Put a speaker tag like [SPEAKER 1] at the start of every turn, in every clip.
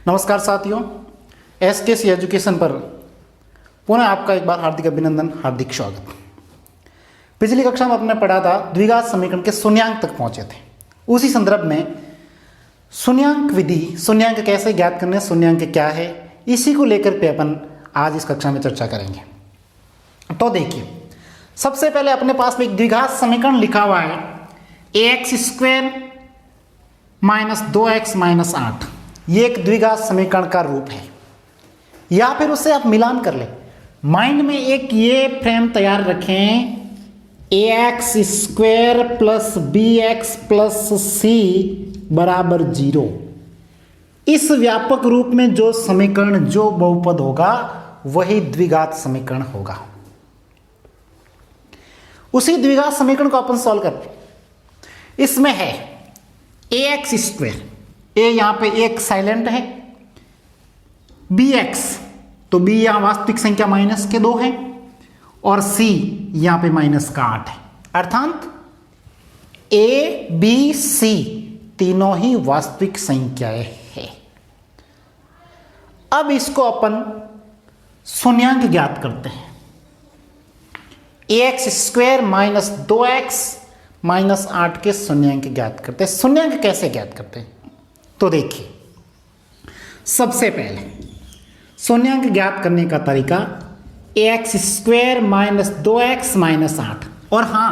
[SPEAKER 1] नमस्कार साथियों, एसकेसी एजुकेशन पर पुनः आपका एक बार हार्दिक अभिनंदन, हार्दिक स्वागत। पिछली कक्षा में आपने पढ़ा था द्विघात समीकरण के शून्यांक तक पहुंचे थे। उसी संदर्भ में शून्यांक विधि, शून्यांक कैसे ज्ञात करने, शून्यांक क्या है, इसी को लेकर के अपन आज इस कक्षा में चर्चा करेंगे। तो देखिए, सबसे पहले अपने पास में एक द्विघात समीकरण लिखा हुआ है ax² माइनस 2x माइनस 8। ये एक द्विघात समीकरण का रूप है, या फिर उससे आप मिलान कर ले। माइंड में एक ये फ्रेम तैयार रखें, ax² plus bx plus c बराबर 0। इस व्यापक रूप में जो समीकरण, जो बहुपद होगा वही द्विघात समीकरण होगा। उसी द्विघात समीकरण को अपन सॉल्व करते। इसमें है ax², a यहां पे एक साइलेंट है, bx तो b यहां वास्तविक संख्या माइनस के 2 है, और c यहां पे माइनस का 8 है। अर्थात a b c तीनों ही वास्तविक संख्याएं हैं। अब इसको अपन शून्यांक ज्ञात करते हैं। ax² माइनस 2x माइनस 8 के शून्यांक ज्ञात करते हैं। शून्यांक कैसे ज्ञात करते हैं? तो देखिए, सबसे पहले शून्यांक ज्ञात करने का तरीका ax² माइनस 2x माइनस 8। और हां,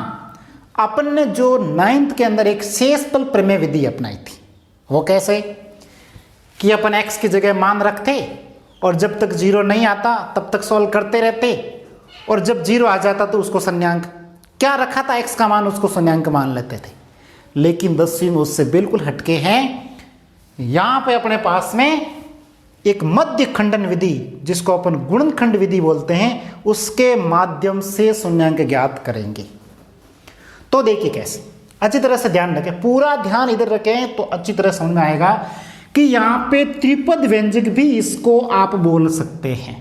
[SPEAKER 1] अपन ने जो 9th के अंदर एक शेषफल प्रमेय विधि अपनाई थी, वो कैसे कि अपन x की जगह मान रखते और जब तक 0 नहीं आता तब तक सॉल्व करते रहते, और जब 0 आ जाता तो उसको शून्यांक क्या रखा था, x का मान, उसको शून्यांक मान लेते थे। लेकिन 10वीं में उससे बिल्कुल हटके हैं। यहां पे अपने पास में एक मध्य खंडन विधि, जिसको अपन गुणनखंड विधि बोलते हैं, उसके माध्यम से शून्यांक ज्ञात करेंगे। तो देखिए कैसे, अच्छी तरह से ध्यान रखें, पूरा ध्यान इधर रखें तो अच्छी तरह समझ में आएगा कि यहां पे त्रिपद व्यंजक भी इसको आप बोल सकते हैं।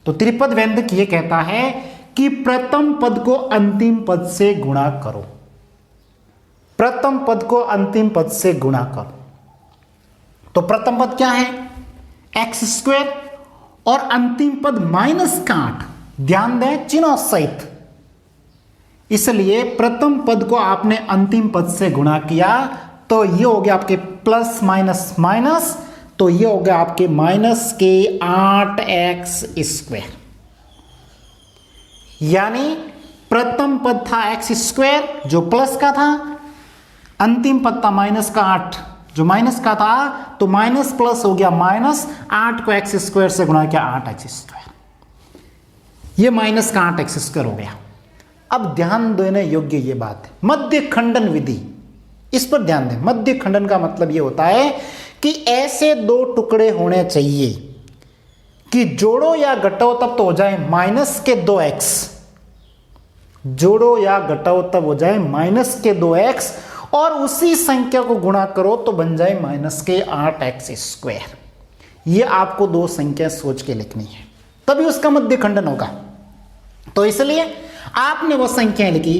[SPEAKER 1] तो त्रिपद व्यंजक ये कहता है कि प्रथम पद को अंतिम पद से गुणा करो, प्रथम पद को अंतिम पद से गुणा करो। तो प्रथम पद क्या है? x² और अंतिम पद माइनस का 8। ध्यान दें, चिन्हों सहित। इसलिए प्रथम पद को आपने अंतिम पद से गुणा किया तो ये हो गया आपके प्लस माइनस माइनस, तो ये हो गया आपके माइनस के 8x²। यानी प्रथम पद था x² जो प्लस का था, अंतिम पद था माइनस का 8 जो माइनस का था, तो माइनस प्लस हो गया माइनस, 8 को x² से गुणा किया 8x²। ये माइनस का 8x² हो गया। अब ध्यान देने योग्य ये बात है, मध्य खंडन विधि, इस पर ध्यान दें। मध्य खंडन का मतलब ये होता है कि ऐसे दो टुकड़े होने चाहिए कि जोड़ो या घटाओ तब तो हो जाए माइनस के 2x, जोड़ो या घटाओ तब हो जाए माइनस के 2x, और उसी संख्या को गुणा करो तो बन जाए माइनस के 8x²। ये आपको दो संख्या सोच के लिखनी है, तभी उसका मध्य खंडन होगा। तो इसलिए आपने वो संख्या लिखी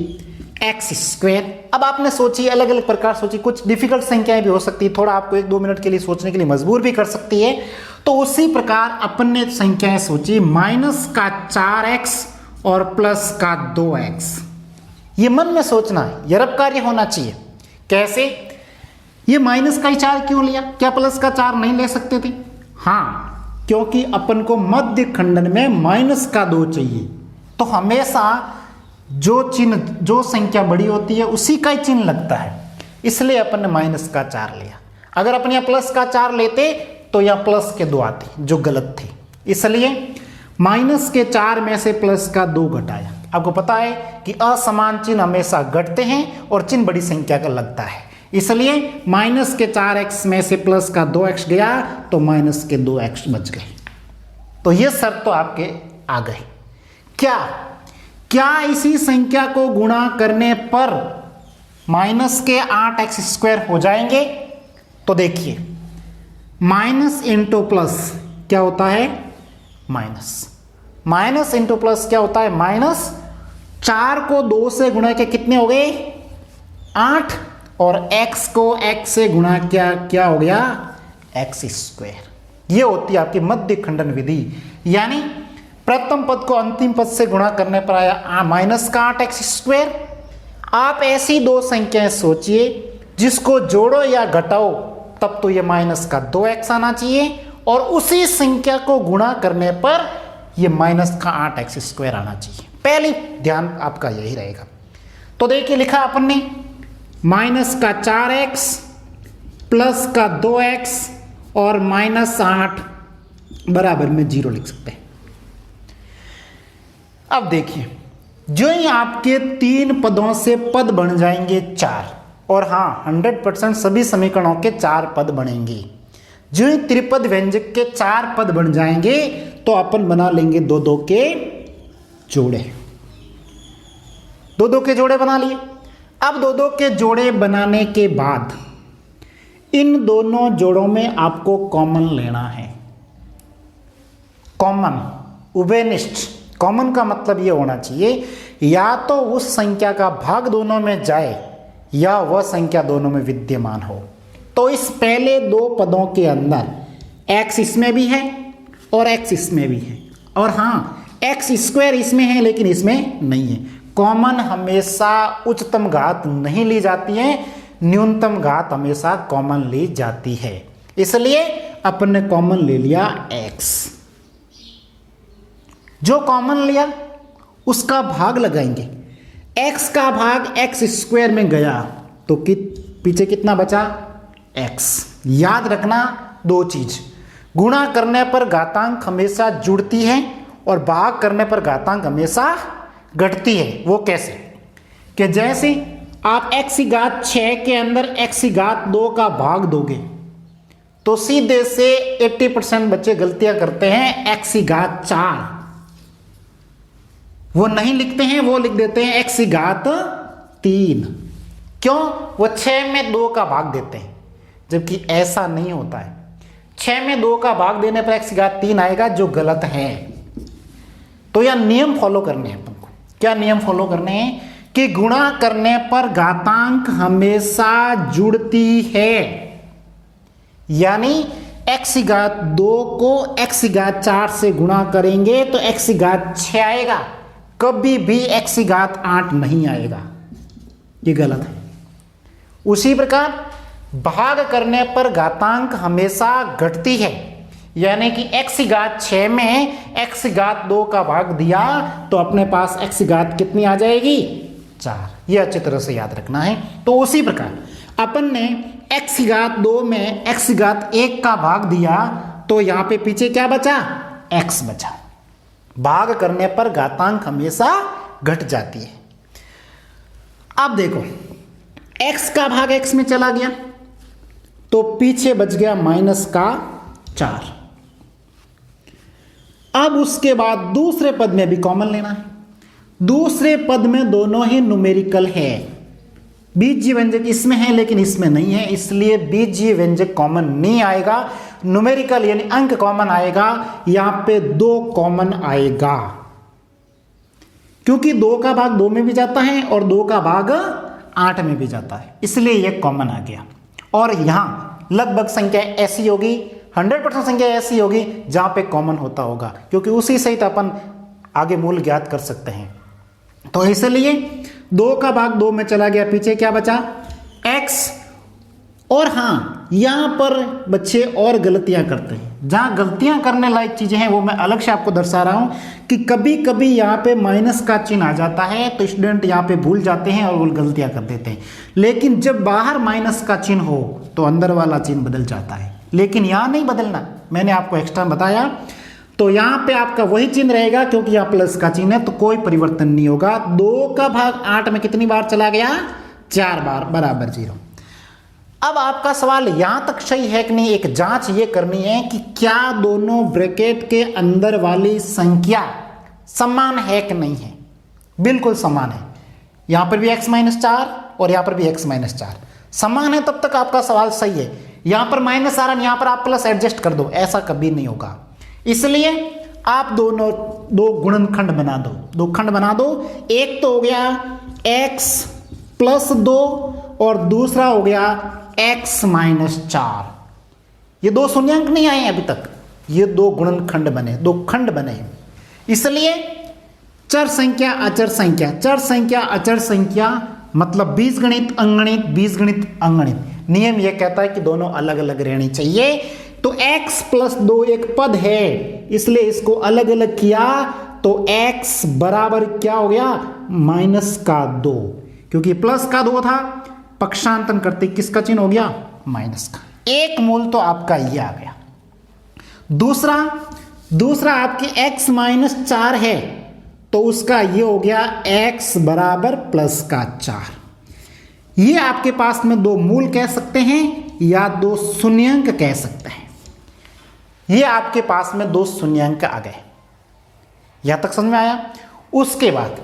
[SPEAKER 1] x²। अब आपने सोची, अलग अलग प्रकार सोची, कुछ डिफिकल्ट संख्याएं भी हो सकती है, थोड़ा आपको 1-2 मिनट के लिए सोचने के लिए मजबूर भी कर सकती है। तो उसी प्रकार अपन ने संख्याएं सोची, माइनस का 4x और प्लस का 2x। ये मन में सोचना है, यरप कार्य होना चाहिए। कैसे? ये माइनस का ही 4 क्यों लिया? क्या प्लस का 4 नहीं ले सकते थे? हाँ, क्योंकि अपन को मध्य खंडन में माइनस का 2 चाहिए। तो हमेशा जो चिन्ह, जो संख्या बड़ी होती है उसी का ही चिन्ह लगता है, इसलिए अपन ने माइनस का 4 लिया। अगर अपन यहाँ प्लस का 4 लेते तो यहाँ प्लस के 2 आते, जो गलत थे। इसलिए माइनस के 4 में से प्लस का 2 घटाया। आपको पता है कि असमान चिन्ह हमेशा घटते हैं और चिन्ह बड़ी संख्या का लगता है, इसलिए माइनस के 4x में से प्लस का 2x गया तो माइनस के 2x बच गए। तो ये शर्त तो आपके आ गए। क्या इसी संख्या को गुणा करने पर माइनस के 8x² हो जाएंगे? तो देखिए, माइनस इंटू प्लस क्या होता है? माइनस। माइनस इंटू प्लस क्या होता है? माइनस। 4 को 2 से गुणा किया कितने हो गए? 8, और x को x से गुणा किया क्या हो गया? X square. ये होती है आपकी मध्य खंडन विधि, यानी प्रथम पद को अंतिम पद से गुणा करने पर आया माइनस का 8x स्क्वायर। आप ऐसी दो संख्याएं सोचिए जिसको जोड़ो या घटाओ तब तो ये माइनस का 2x आना चाहिए, और उसी संख्या को गुणा करने पर ये माइनस का 8x स्क्वायर आना चाहिए। पहले ध्यान आपका यही रहेगा। तो देखिए लिखा अपन ने माइनस का 4x प्लस का 2x और माइनस 8 बराबर में 0 लिख सकते हैं। अब देखिए जो ही आपके 3 पदों से पद बन जाएंगे 4, और हाँ 100% सभी समीकरणों के 4 पद बनेंगे। जो ही त्रिपद व्यंजक के 4 पद बन जाएंगे तो अपन बना लेंगे 2-2 के जोड़े। 2-2 के जोड़े बना लिए। अब 2-2 के जोड़े बनाने के बाद इन दोनों जोड़ों में आपको कॉमन लेना है। कॉमन, उभयनिष्ठ। कॉमन का मतलब यह होना चाहिए या तो उस संख्या का भाग दोनों में जाए या वह संख्या दोनों में विद्यमान हो। तो इस पहले 2 पदों के अंदर x इसमें भी है और x इसमें भी है, और हाँ x स्क्वायर इसमें है लेकिन इसमें नहीं है। कॉमन हमेशा उच्चतम घात नहीं ली जाती है, न्यूनतम घात हमेशा कॉमन ली जाती है। इसलिए अपन ने कॉमन ले लिया x। जो कॉमन लिया उसका भाग लगाएंगे। x का भाग x स्क्वायर में गया तो पीछे कितना बचा? x। याद रखना 2 चीज, गुणा करने पर घातांक हमेशा जुड़ती है और भाग करने पर घातांक हमेशा घटती है। वो कैसे? कि जैसे आप x की घात 6 के अंदर x की घात 2 का भाग दोगे तो सीधे से 80% बच्चे गलतियां करते हैं x की घात 4 वो नहीं लिखते हैं, वो लिख देते हैं x की घात 3। क्यों? वो 6 में 2 का भाग देते हैं, जबकि ऐसा नहीं होता है। 6 में 2 का भाग देने पर x की घात 3 आएगा, जो गलत है। तो यह नियम फॉलो करने हैं अपन को। क्या नियम फॉलो करने हैं? कि गुणा करने पर घातांक हमेशा जुड़ती है, यानी x की घात 2 को x की घात 4 से गुणा करेंगे तो x की घात 6 आएगा, कभी भी x की घात 8 नहीं आएगा। ये गलत है। उसी प्रकार भाग करने पर घातांक हमेशा घटती है, यानी कि x की घात 6 में x की घात 2 का भाग दिया तो अपने पास x की घात कितनी आ जाएगी? 4। यह अच्छी तरह से याद रखना है। तो उसी प्रकार अपन ने x की घात 2 में x की घात 1 का भाग दिया तो यहां पे पीछे क्या बचा? x बचा। भाग करने पर घातांक हमेशा घट जाती है। अब देखो x का भाग x में चला गया तो पीछे बच गया माइनस का 4। अब उसके बाद दूसरे पद में भी कॉमन लेना है। दूसरे पद में दोनों ही न्यूमेरिकल है। बीजीय व्यंजक इसमें है लेकिन इसमें नहीं है, इसलिए बीजीय व्यंजक कॉमन नहीं आएगा। न्यूमेरिकल यानी अंक कॉमन आएगा। यहां पे 2 कॉमन आएगा, क्योंकि 2 का भाग 2 में भी जाता है और 2 का भाग 8 में भी जाता है, इसलिए यह कॉमन आ गया। और यहां लगभग संख्या ऐसी होगी, 100% संख्या ऐसी होगी जहां पे कॉमन होता होगा, क्योंकि उसी सहित अपन आगे मूल ज्ञात कर सकते हैं। तो इसलिए 2 का भाग 2 में चला गया, पीछे क्या बचा? x। और हाँ यहां पर बच्चे और गलतियां करते हैं। जहां गलतियां करने लायक चीजें हैं वो मैं अलग से आपको दर्शा रहा हूं कि कभी कभी यहां पे माइनस का चिन्ह आ जाता है तो स्टूडेंट यहां पे भूल जाते हैं और वो गलतियां कर देते हैं। लेकिन जब बाहर माइनस का चिन्ह हो तो अंदर वाला चिन्ह बदल जाता है, लेकिन यहां नहीं बदलना। मैंने आपको एक्स्ट्रा बताया। तो यहां पे आपका वही चिन्ह रहेगा, क्योंकि यहां प्लस का चिन्ह है तो कोई परिवर्तन नहीं होगा। 2 का भाग 8 में कितनी बार चला गया? 4 बार, बराबर 0। अब आपका सवाल यहां तक सही है कि नहीं? एक जांच ये करनी है कि क्या दोनों ब्रैकेट के अंदर वाली संख्या समान है कि नहीं है। बिल्कुल समान है। यहां पर भी x-4 और यहां पर भी x-4 समान है, तब तक आपका सवाल सही है। यहां पर माइनस आ रहा है, यहां पर आप प्लस एडजस्ट कर दो, ऐसा कभी नहीं होगा। इसलिए आप दोनों 2 गुणनखंड बना दो, 2 खंड बना दो। एक तो हो गया x + 2 और दूसरा हो गया x-4। ये दो शून्यांक नहीं आए हैं अभी तक, ये दो गुणनखंड बने, दो खंड बने हैं। इसलिए चर संख्या अचर संख्या, चर संख्या अचर संख्या मतलब बीजगणित अंगणित, बीजगणित अंगणित। नियम यह कहता है कि दोनों अलग अलग रहनी चाहिए। तो x प्लस 2 एक पद है, इसलिए इसको अलग अलग किया तो x बराबर क्या हो गया, -2, क्योंकि प्लस का 2 था, पक्षांतन करते किसका चिन्ह हो गया, माइनस का। एक मूल तो आपका ये आ गया। दूसरा आपके x -4 है, तो उसका ये हो गया x बराबर +4। ये आपके पास में दो मूल कह सकते हैं या दो शून्यांक कह सकते हैं। ये आपके पास में दो शून्यांक आ गए। यहां तक समझ में आया। उसके बाद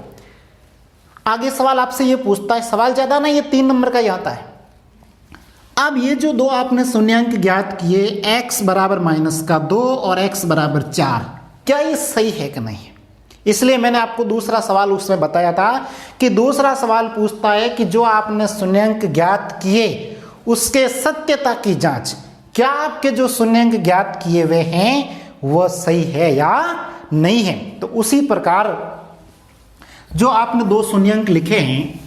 [SPEAKER 1] आगे सवाल आपसे ये पूछता है, सवाल ज्यादा ना, ये 3 नंबर का ही आता है। अब ये जो दो आपने शून्यांक ज्ञात किए, x बराबर -2 और x बराबर 4, क्या ये सही है कि नहीं? इसलिए मैंने आपको दूसरा सवाल उसमें बताया था कि दूसरा सवाल पूछता है कि जो आपने शून्यांक ज्ञात किए उसके सत्यता की जांच, क्या आपके जो शून्यांक ज्ञात किए हुए हैं वह सही है या नहीं है। तो उसी प्रकार जो आपने दो शून्यांक लिखे हैं,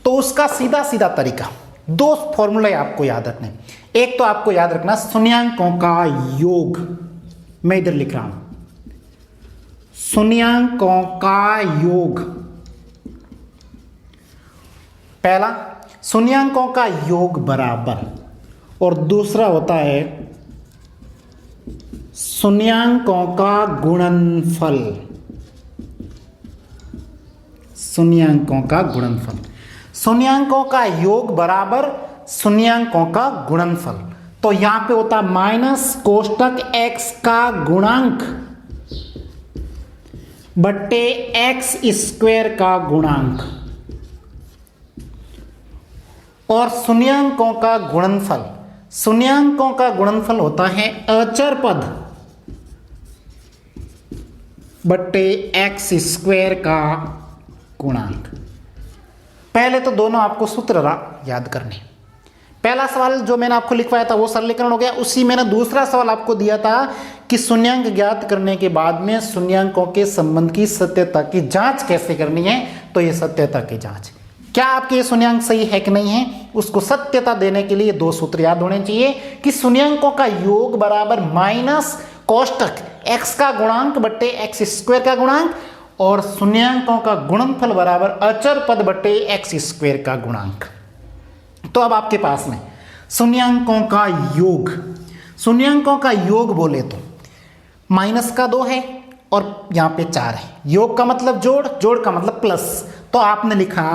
[SPEAKER 1] तो उसका सीधा सीधा तरीका, दो फॉर्मूले आपको याद रखने। एक तो आपको याद रखना शून्यांकों का योग, मैं इधर लिख रहा हूं शून्यांकों का योग। पहला शून्यांकों का योग बराबर, और दूसरा होता है शून्यांकों का गुणनफल। शून्यांकों का गुणनफल, शून्यांकों का योग बराबर शून्यांकों का गुणनफल। तो यहां पे होता माइनस कोष्टक x का गुणांक बट्टे x² का गुणांक, और शून्यांकों का गुणनफल, शून्यांकों का गुणनफल होता है अचर पद बट्टे x² का गुणांक। पहले तो दोनों आपको सूत्र याद करने। पहला सवाल जो मैंने आपको लिखवाया था वो सरलीकरण हो गया। उसी मैंने दूसरा सवाल आपको दिया था कि शून्यांक ज्ञात करने के बाद में शून्यांकों के संबंध की सत्यता की जांच कैसे करनी है। तो ये सत्यता की जांच, क्या आपके शून्यांक सही है कि नहीं है, उसको सत्यता देने के लिए दो सूत्र याद होने चाहिए कि शून्यांकों का योग बराबर माइनस कोष्टक x का गुणांक बट्टे x² का गुणांक, और शून्यांकों का गुणनफल बराबर अचर पद बट्टे x² का गुणांक। तो अब आपके पास में शून्यांकों का योग, शून्यांकों का योग बोले तो -2 है और यहां पे 4 है। योग का मतलब जोड़, जोड़ का मतलब प्लस। तो आपने लिखा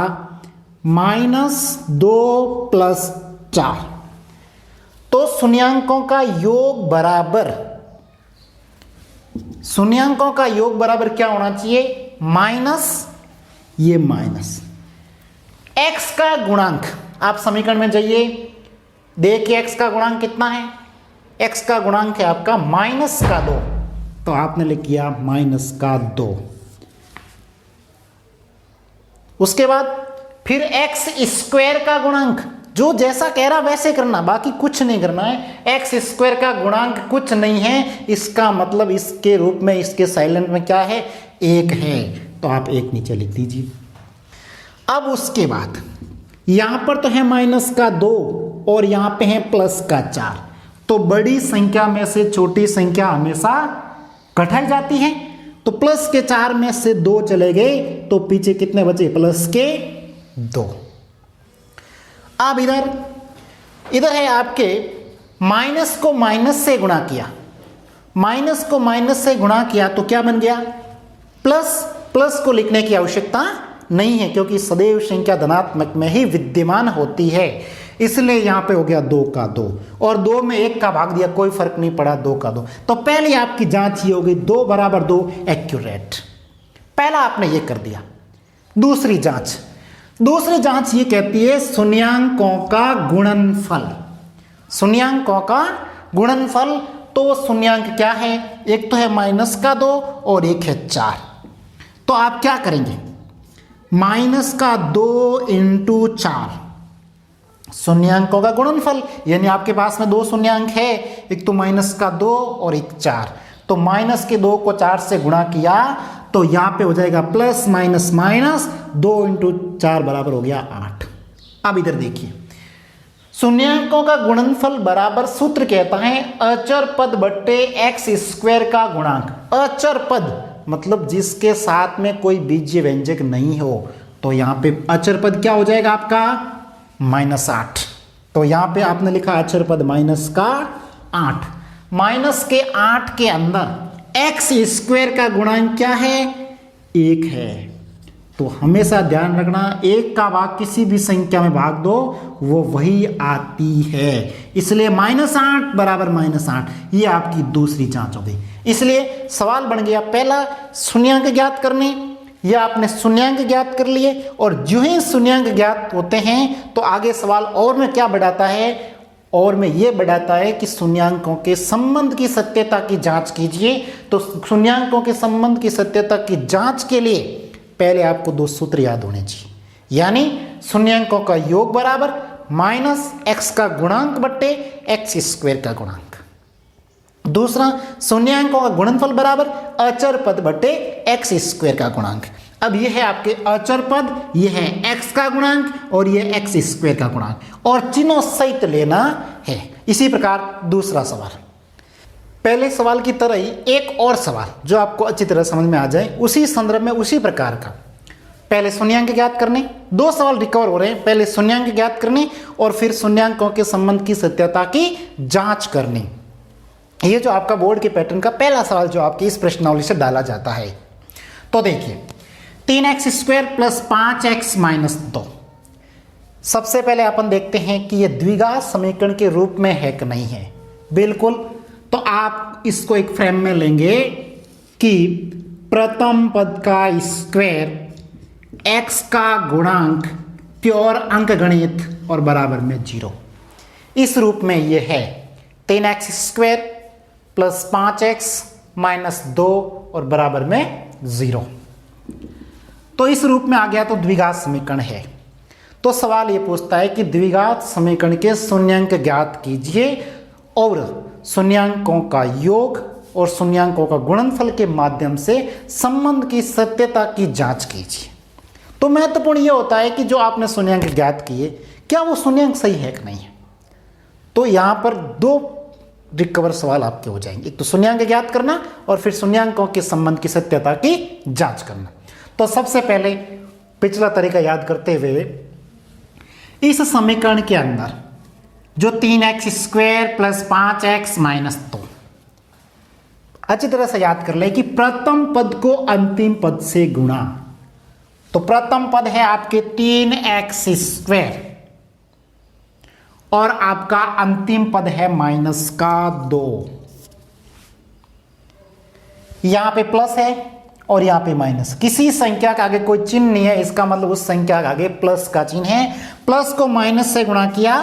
[SPEAKER 1] -2 + 4। तो शून्यांकों का योग बराबर, शून्यांकों का योग बराबर क्या होना चाहिए, माइनस, ये माइनस x का गुणांक। आप समीकरण में जाइए, देखिए x का गुणांक कितना है, x का गुणांक है आपका -2, तो आपने लिख किया -2। उसके बाद फिर x² का गुणांक, जो जैसा कह रहा वैसे करना, बाकी कुछ नहीं करना है। x² का गुणांक कुछ नहीं है, इसका मतलब इसके रूप में, इसके साइलेंट में क्या है, 1 है, तो आप 1 नीचे लिख दीजिए। अब उसके बाद यहां पर तो है -2 और यहां पे है +4। तो बड़ी संख्या में से छोटी संख्या हमेशा घटाई जाती है। तो +4 में से 2 चले गए, तो पीछे कितने बचे, +2। अब इधर है आपके माइनस को माइनस से गुणा किया, माइनस को माइनस से गुणा किया तो क्या बन गया, प्लस। प्लस को लिखने की आवश्यकता नहीं है क्योंकि सदैव संख्या धनात्मक में ही विद्यमान होती है, इसलिए यहां पे हो गया 2 का 2, और 2 में 1 का भाग दिया, कोई फर्क नहीं पड़ा, 2 का 2। तो पहले आपकी जांच ये हो गई 2 बराबर 2 एक्यूरेट, पहला आपने ये कर दिया। दूसरी जांच ये कहती है शून्यांकों का गुणनफल। शून्यांकों का गुणनफल, तो शून्यांक क्या है, एक तो है -2 और एक है 4। तो आप क्या करेंगे, -2 × 4, शून्यांकों का गुणनफल, यानी आपके पास में दो शून्यांक है, एक तो माइनस का 2 और एक 4, तो माइनस के 2 को 4 से गुणा किया तो यहाँ पे हो जाएगा प्लस माइनस माइनस 2 इंटू 4 बराबर हो गया 8। अब इधर देखिए, शून्यांकों का गुणनफल बराबर सूत्र कहता है अचर पद बट्टे एक्स स्क्वायर का गुणांक। अचर पद मतलब जिसके साथ में कोई बीजीय व्यंजक नहीं हो, तो यहाँ पे अचर पद क्या हो जाएगा आपका -8। तो यहाँ पे आपने लिखा अचर पद माइनस का 8, माइनस के 8 के अंदर एक्स स्क्वायर का गुणांक क्या है 1 है। तो हमेशा ध्यान रखना, 1 का भाग किसी भी संख्या में भाग दो वो वही आती है, इसलिए -8 बराबर -8, ये आपकी दूसरी जांच हो गई। इसलिए सवाल बन गया पहला शून्यांक ज्ञात करने, ये आपने शून्यांक ज्ञात कर लिए, और जो ही शून्यांक ज्ञात होते हैं तो आगे सवाल और में क्या बढ़ाता है, और में ये बढ़ाता है कि शून्यांकों के संबंध की सत्यता की जांच कीजिए। तो शून्यांकों के संबंध की सत्यता की जांच के लिए पहले आपको दो सूत्र याद होने चाहिए, यानी शून्यांकों का योग बराबर माइनस एक्स का गुणांक बट्टे एक्स स्क्वायर का गुणांक। दूसरा, शून्यांकों का गुणनफल बराबर अचर पद बट्टे एक्स स्क्वायर का गुणांक। अब ये है आपके अचर पद, ये है एक्स का गुणांक और ये एक्स स्क्वायर का गुणांक, और चिन्हों सहित लेना है। इसी प्रकार दूसरा सवाल, पहले सवाल की तरह ही एक और सवाल जो आपको अच्छी तरह समझ में आ जाए, उसी संदर्भ में उसी प्रकार का। पहले शून्यांक ज्ञात करने, दो सवाल रिकवर हो रहे हैं, पहले शून्यांक ज्ञात करने और फिर शून्यांकों के संबंध की सत्यता की जांच करनी। ये जो आपका बोर्ड के पैटर्न का पहला सवाल जो आपकी इस प्रश्नावली से डाला जाता है। तो देखिए 3x² + 5x - 2। सबसे पहले अपन देखते हैं कि यह द्विघात समीकरण के रूप में है कि नहीं है। बिल्कुल, तो आप इसको एक फ्रेम में लेंगे कि प्रथम पद का स्क्वायर, x का गुणांक, प्योर अंकगणित और बराबर में 0। इस रूप में यह है 3x² + 5x - 2 और बराबर में 0। तो इस रूप में आ गया तो द्विघात समीकरण है। तो सवाल ये पूछता है कि द्विघात समीकरण के शून्यांक ज्ञात कीजिए और शून्यांकों का योग और शून्यांकों का गुणनफल के माध्यम से संबंध की सत्यता की जांच कीजिए। तो महत्वपूर्ण यह होता है कि जो आपने शून्यांक ज्ञात किए क्या वो शून्यांक सही है कि नहीं है। तो यहां पर दो रिकवर सवाल आपके हो जाएंगे, एक तो शून्यांक ज्ञात करना और फिर शून्यांकों के संबंध की सत्यता की जांच करना। तो सबसे पहले पिछला तरीका याद करते हुए इस समीकरण के अंदर जो 3x² + 5x - 2, अच्छी तरह से याद कर ले कि प्रथम पद को अंतिम पद से गुणा। तो प्रथम पद है आपके 3x² और आपका अंतिम पद है -2। यहां पे प्लस है और यहां पे माइनस, किसी संख्या के आगे कोई चिन्ह नहीं है, इसका मतलब उस संख्या के आगे प्लस का चिन्ह है। प्लस को माइनस से गुणा किया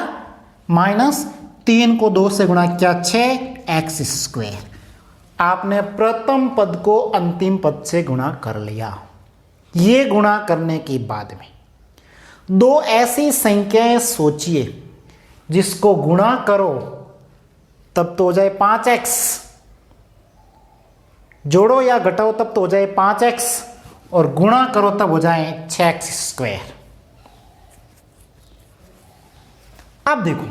[SPEAKER 1] -3 को 2 से गुणा किया 6x²। आपने प्रथम पद को अंतिम पद से गुणा कर लिया। ये गुणा करने के बाद में दो ऐसी संख्याएं सोचिए जिसको गुणा करो तब तो हो जाए 5x, जोड़ो या घटाओ तब तो हो जाए 5x, और गुणा करो तब हो जाए 6x²। अब देखो,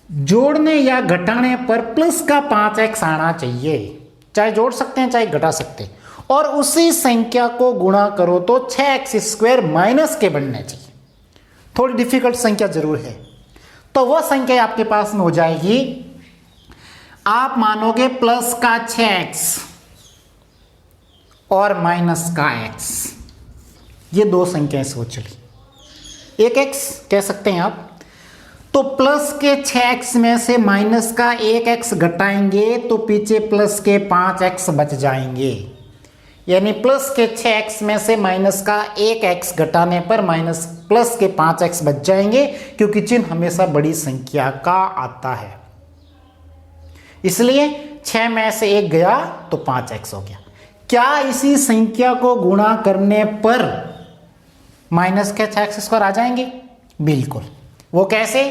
[SPEAKER 1] जोड़ने या घटाने पर प्लस का 5x आना चाहिए, चाहे जोड़ सकते हैं चाहे घटा सकते हैं, और उसी संख्या को गुणा करो तो 6x² माइनस के बनने चाहिए। थोड़ी डिफिकल्ट संख्या जरूर है। तो वह संख्या आपके पास में हो जाएगी, आप मानोगे प्लस का 6x और माइनस का x। ये दो संख्याएं सोच ली, एक x कह सकते हैं आप। तो प्लस के 6x में से माइनस का 1x घटाएंगे तो पीछे प्लस के 5x बच जाएंगे, यानी प्लस के 6x में से माइनस का 1x घटाने पर माइनस प्लस के 5x बच जाएंगे, क्योंकि चिन्ह हमेशा बड़ी संख्या का आता है। इसलिए 6 में से 1 गया तो 5x हो गया। क्या इसी संख्या को गुणा करने पर माइनस के 6x² आ जाएंगे? बिल्कुल। वो कैसे?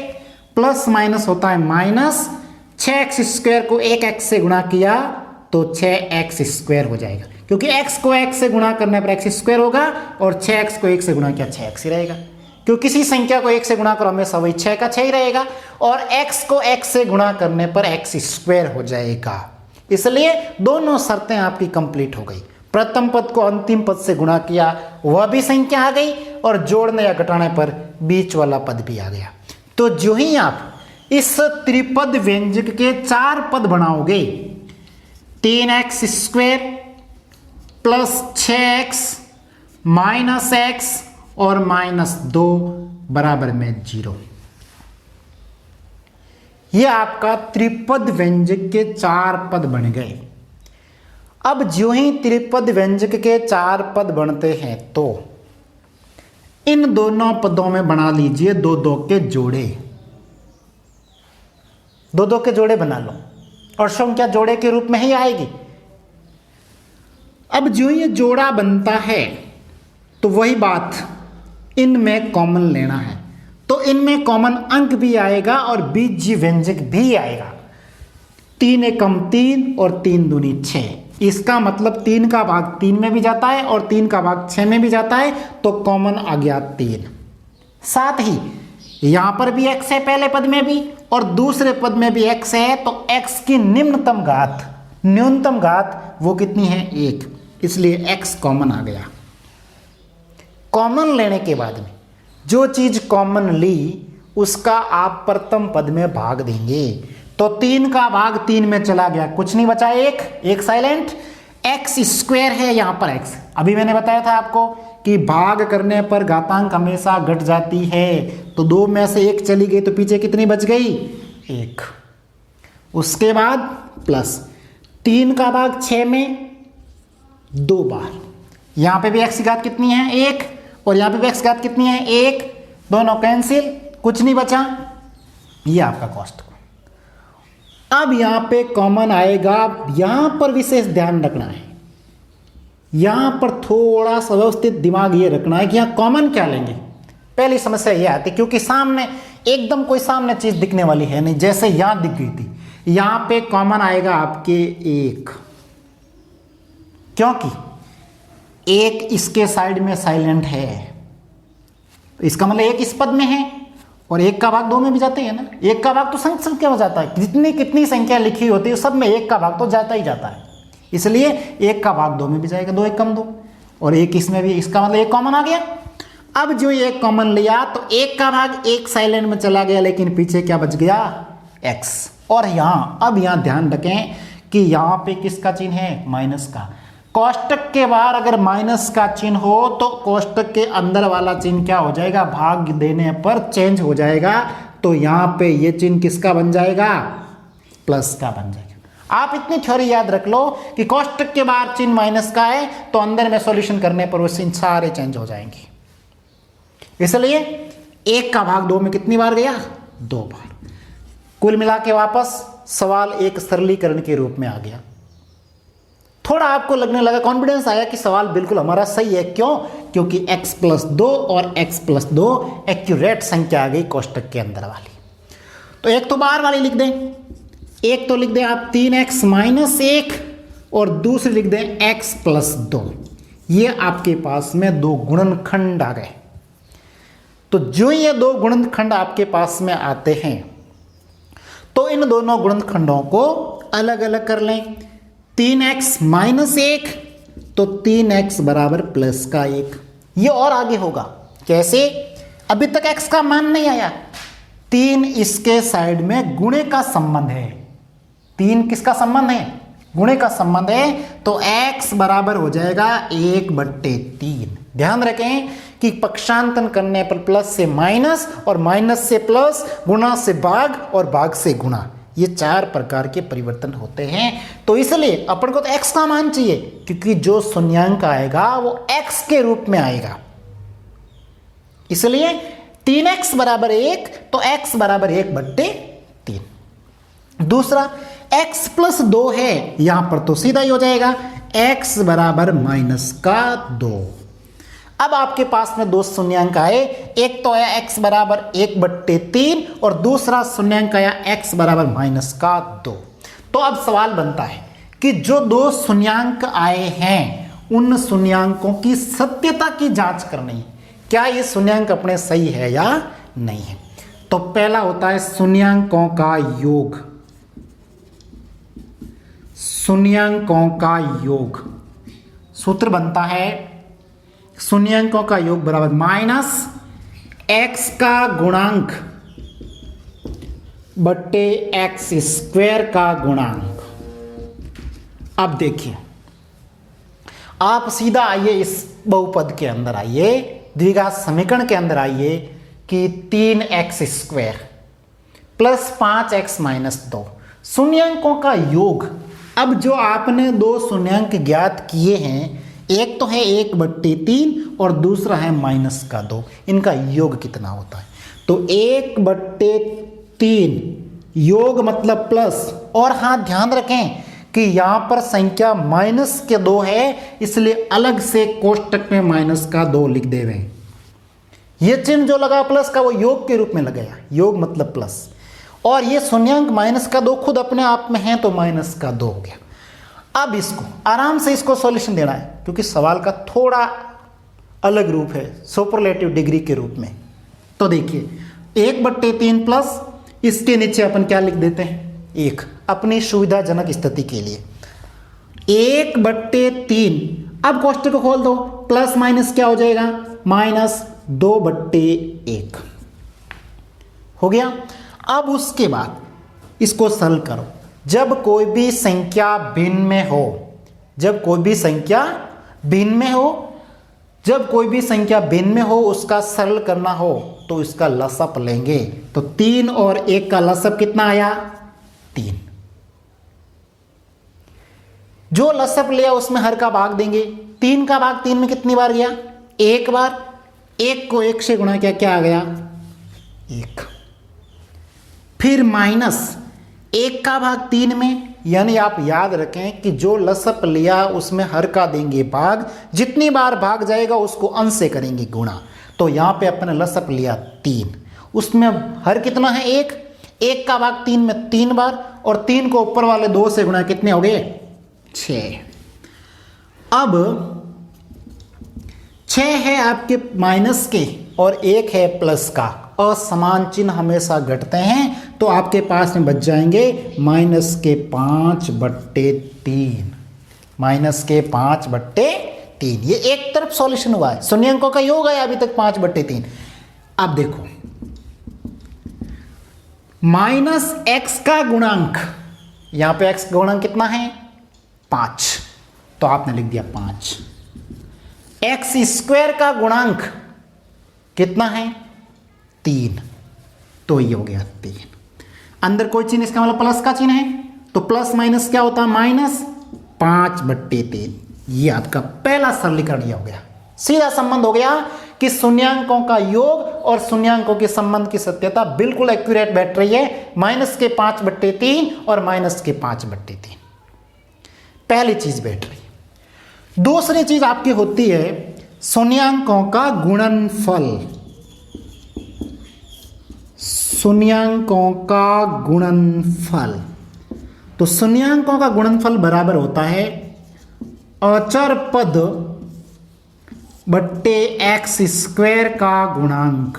[SPEAKER 1] प्लस माइनस होता है माइनस, 6x² को 1x से गुणा किया तो 6x² हो जाएगा, क्योंकि x को x से गुणा करने पर x² होगा और 6x को 1 से गुणा किया 6x ही रहेगा, क्योंकि किसी संख्या को 1 से गुणा करो हमेशा वही 6 का 6 ही रहेगा, और x को x से गुणा करने पर x² हो जाएगा। इसलिए दोनों शर्तें आपकी कंप्लीट हो गई। प्रथम पद को अंतिम पद से गुणा किया, वह भी संख्या आ गई, और जोड़ने या घटाने पर बीच वाला पद भी आ गया। तो जो ही आप इस त्रिपद व्यंजक के 4 पद बनाओगे, 3x² plus 6x minus x और -2 बराबर में 0, यह आपका त्रिपद व्यंजक के 4 पद बन गए। अब जो ही त्रिपद व्यंजक के 4 पद बनते हैं तो इन दोनों पदों में बना लीजिए 2-2 के जोड़े, 2-2 के जोड़े बना लो और संख्या जोड़े के रूप में ही आएगी। अब जो ये जोड़ा बनता है तो वही बात इनमें कॉमन लेना है, तो इनमें कॉमन अंक भी आएगा और बीजीय व्यंजक भी आएगा। 3 एकम 3 और 3 दूनी 6, इसका मतलब 3 का भाग 3 में भी जाता है और 3 का भाग 6 में भी जाता है, तो कॉमन आ गया 3। साथ ही यहां पर भी x है पहले पद में भी और दूसरे पद में भी x है, तो x की निम्नतम घात न्यूनतम घात वो कितनी है? 1, इसलिए x कॉमन आ गया। कॉमन लेने के बाद में जो चीज कॉमन ली उसका आप प्रथम पद में भाग देंगे, तो 3 का भाग 3 में चला गया, कुछ नहीं बचा, 1 साइलेंट। x² है यहां पर x, अभी मैंने बताया था आपको कि भाग करने पर घातांक हमेशा घट जाती है, तो 2 में से 1 चली गई तो पीछे कितनी बच गई? 1। उसके बाद प्लस 3 का भाग 6 में 2 बार, यहां पे भी x की घात कितनी है? 1, और यहां पे भी x की घात कितनी है? 1, दोनों कैंसिल, कुछ नहीं बचा, ये आपका कॉस्ट। अब यहां पे कॉमन आएगा, यहां पर विशेष ध्यान रखना है, यहां पर थोड़ा सा व्यवस्थित दिमाग ये रखना है कि यहां कॉमन क्या लेंगे। पहली समस्या ये आती क्योंकि सामने एकदम कोई सामने चीज दिखने वाली है नहीं, जैसे यहां दिख गई थी, यहां पे कॉमन आएगा आपके 1, क्योंकि 1 इसके साइड में साइलेंट है, इसका मतलब 1 इस पद में है और 1 का भाग 2 में भी जाते हैं ना। 1 का भाग तो संख्या हो जाता है, जितनी कितनी संख्या लिखी होती है सब में 1 का भाग तो जाता ही जाता है, इसलिए 1 का भाग 2 में भी जाएगा, 2 एकम 2 और 1 इसमें भी, इसका मतलब 1 कॉमन आ गया। अब जो 1 कॉमन लिया तो 1 का भाग 1 साइलेंट में चला गया, लेकिन पीछे क्या बच गया? x। और अब यहां ध्यान रखें कि यहां पे किसका चिन्ह है? माइनस का। कोष्टक के बाहर अगर माइनस का चिन्ह हो तो कोष्टक के अंदर वाला चिन्ह क्या हो जाएगा? भाग देने पर चेंज हो जाएगा, तो यहां पे ये चिन्ह किसका बन जाएगा? प्लस का बन जाएगा। आप इतनी थ्योरी याद रख लो कि कोष्टक के बाहर चिन्ह माइनस का है तो अंदर में सॉल्यूशन करने पर वो चिन्ह सारे चेंज हो जाएंगे, इसलिए 1 का भाग 2 में कितनी बार गया? 2 बार। कुल मिला के वापस सवाल एक सरलीकरण के रूप में आ गया। थोड़ा आपको लगने लगा, कॉन्फिडेंस आया कि सवाल बिल्कुल हमारा सही है। क्यों? क्योंकि x+2 और x+2 एक्यूरेट संख्या आ गई कोष्टक के अंदर वाली। तो एक तो बाहर वाली लिख दें, एक तो लिख दें आप 3x - 1 और दूसरी लिख दें x+2। ये आपके पास में 2 गुणनखंड आ गए। तो जो ये 2 गुणनखंड आपके पास में आते हैं तो इन दोनों गुणनखंडों को अलग अलग कर लें। 3x - 1 तो 3x बराबर प्लस का 1। ये और आगे होगा कैसे? अभी तक x का मान नहीं आया, 3 इसके साइड में गुणे का संबंध है। 3 किसका संबंध है? गुणे का संबंध है, तो x बराबर हो जाएगा 1/3। ध्यान रखें कि पक्षांतन करने पर प्लस से माइनस और माइनस से प्लस, गुणा से भाग और भाग से गुणा, ये 4 प्रकार के परिवर्तन होते हैं। तो इसलिए अपन को तो x का मान चाहिए, क्योंकि जो शून्यांक आएगा वो x के रूप में आएगा। इसलिए 3x बराबर 1 तो x बराबर 1/3। दूसरा x+2 है, यहां पर तो सीधा ही हो जाएगा x बराबर -2। अब आपके पास में दो शून्यांक आए, एक तो आया x बराबर 1/3 और दूसरा शून्यांक आया x बराबर -2। तो अब सवाल बनता है कि जो दो शून्यांक आए हैं उन शून्यांकों की सत्यता की जांच करनी, क्या ये शून्यांक अपने सही है या नहीं है। तो पहला होता है शून्यांकों का योग, शून्यांकों का योग। सूत्र बनता है शून्यांकों का योग बराबर -x का गुणांक बट्टे x² का गुणांक। अब देखिए, आप सीधा आइए इस बहुपद के अंदर आइए, द्विघात समीकरण के अंदर आइए कि 3x² प्लस 5x - 2 शून्यांकों का योग। अब जो आपने दो शून्यांक ज्ञात किए हैं, एक तो है 1/3 और दूसरा है -2, इनका योग कितना होता है। तो 1/3 योग मतलब प्लस, और हाँ ध्यान रखें कि यहां पर संख्या -2 है, इसलिए अलग से कोष्टक में -2 लिख दे रहे हैं। ये चिन्ह जो लगा प्लस का वो योग के रूप में लगाया, योग मतलब प्लस, और ये शून्यांक -2 खुद अपने आप में है तो -2 हो गया। अब इसको आराम से इसको सॉल्यूशन देना है, क्योंकि सवाल का थोड़ा अलग रूप है, सुपरलेटिव डिग्री के रूप में। तो देखिए 1/3 प्लस इसके नीचे अपन क्या लिख देते हैं, 1, अपनी सुविधाजनक स्थिति के लिए 1/3। अब कोष्टक को खोल दो, प्लस माइनस क्या हो जाएगा, -2/1 हो गया। अब उसके बाद इसको सरल करो, जब कोई भी संख्या भिन्न में हो, जब कोई भी संख्या भिन्न में हो, जब कोई भी संख्या भिन्न में हो उसका सरल करना हो तो इसका लसअप लेंगे। तो 3 और 1 का लसअप कितना आया, 3। जो लसअप लिया उसमें हर का भाग देंगे। 3 का भाग 3 में कितनी बार गया, 1 बार। 1 को 1 से गुणा किया, क्या आ गया, 1। फिर माइनस 1 का भाग 3 में, यानी आप याद रखें कि जो लसअप लिया उसमें हर का देंगे भाग, जितनी बार भाग जाएगा उसको अंश से करेंगे गुणा। तो यहां पे अपने लसअप लिया 3, उसमें हर कितना है, 1। 1 का भाग 3 में 3 बार, और 3 को ऊपर वाले 2 से गुणा, कितने हो गए, 6। अब 6 है आपके माइनस के और 1 है प्लस का, असमान चिन्ह हमेशा घटते हैं, तो आपके पास में बच जाएंगे -5/3, -5/3। ये एक तरफ सॉल्यूशन हुआ है, शून्यांकों का योग है अभी तक 5/3। अब देखो -x का गुणांक, यहां पे x का गुणांक कितना है, 5, तो आपने लिख दिया 5। x² का गुणांक कितना है, 3, तो ये हो गया 3। अंदर कोई चिन्ह, इसका मतलब प्लस का चिन्ह है, तो प्लस माइनस क्या होता है, -5/3। ये आपका पहला सरलीकरण हो गया। सीधा संबंध हो गया कि शून्यांकों का योग और शून्यांकों के संबंध की सत्यता बिल्कुल एक्यूरेट बैठ रही है, -5/3 और -5/3। पहली चीज बैठ रही है। दूसरी चीज आपकी होती है शून्यांकों का गुणनफल, शून्यांकों का गुणनफल। तो शून्यांकों का गुणनफल बराबर होता है अचर पद बट्टे x² का गुणांक।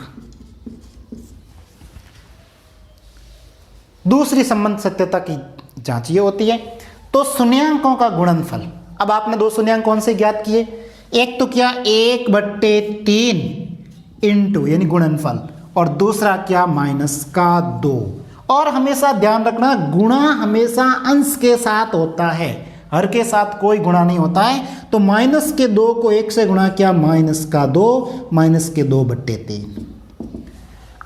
[SPEAKER 1] दूसरी संबंध सत्यता की जांच ये होती है। तो शून्यांकों का गुणनफल, अब आपने दो शून्यांक कौन से ज्ञात किए, एक तो क्या 1/3 इंटू यानी गुणनफल, और दूसरा क्या -2। और हमेशा ध्यान रखना, गुणा हमेशा अंश के साथ होता है, हर के साथ कोई गुणा नहीं होता है। तो -2 को 1 से गुणा किया, -2/3।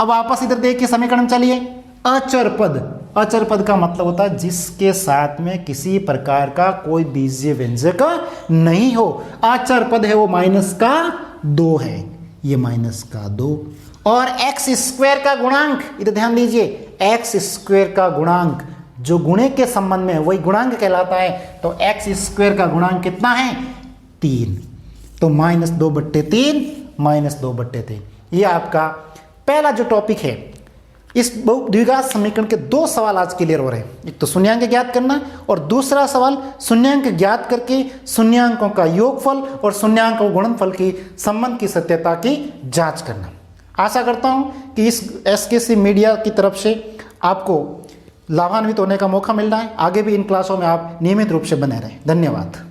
[SPEAKER 1] अब वापस इधर देख के समीकरण चलिए, अचर पद। अचर पद का मतलब होता है जिसके साथ में किसी प्रकार का कोई बीजीय व्यंजक नहीं हो। अचर पद है वो -2 है, ये -2। और x² का गुणांक, इधर ध्यान दीजिए, x² का गुणांक जो गुणे के संबंध में है वही गुणांक कहलाता है। तो x² का गुणांक कितना है, 3। तो -2/3 -2/3। ये आपका पहला जो टॉपिक है, इस द्विघात समीकरण के दो सवाल आज क्लियर हो रहे हैं। एक तो शून्यांक ज्ञात करना और दूसरा सवाल शून्यांक ज्ञात करके शून्यांकों का योगफल और शून्यांकों गुणनफल की संबंध की सत्यता की जांच करना। आशा करता हूं कि इस SKC मीडिया की तरफ से आपको लाभान्वित होने का मौका मिल रहा है। आगे भी इन क्लासों में आप नियमित रूप से बने रहें। धन्यवाद।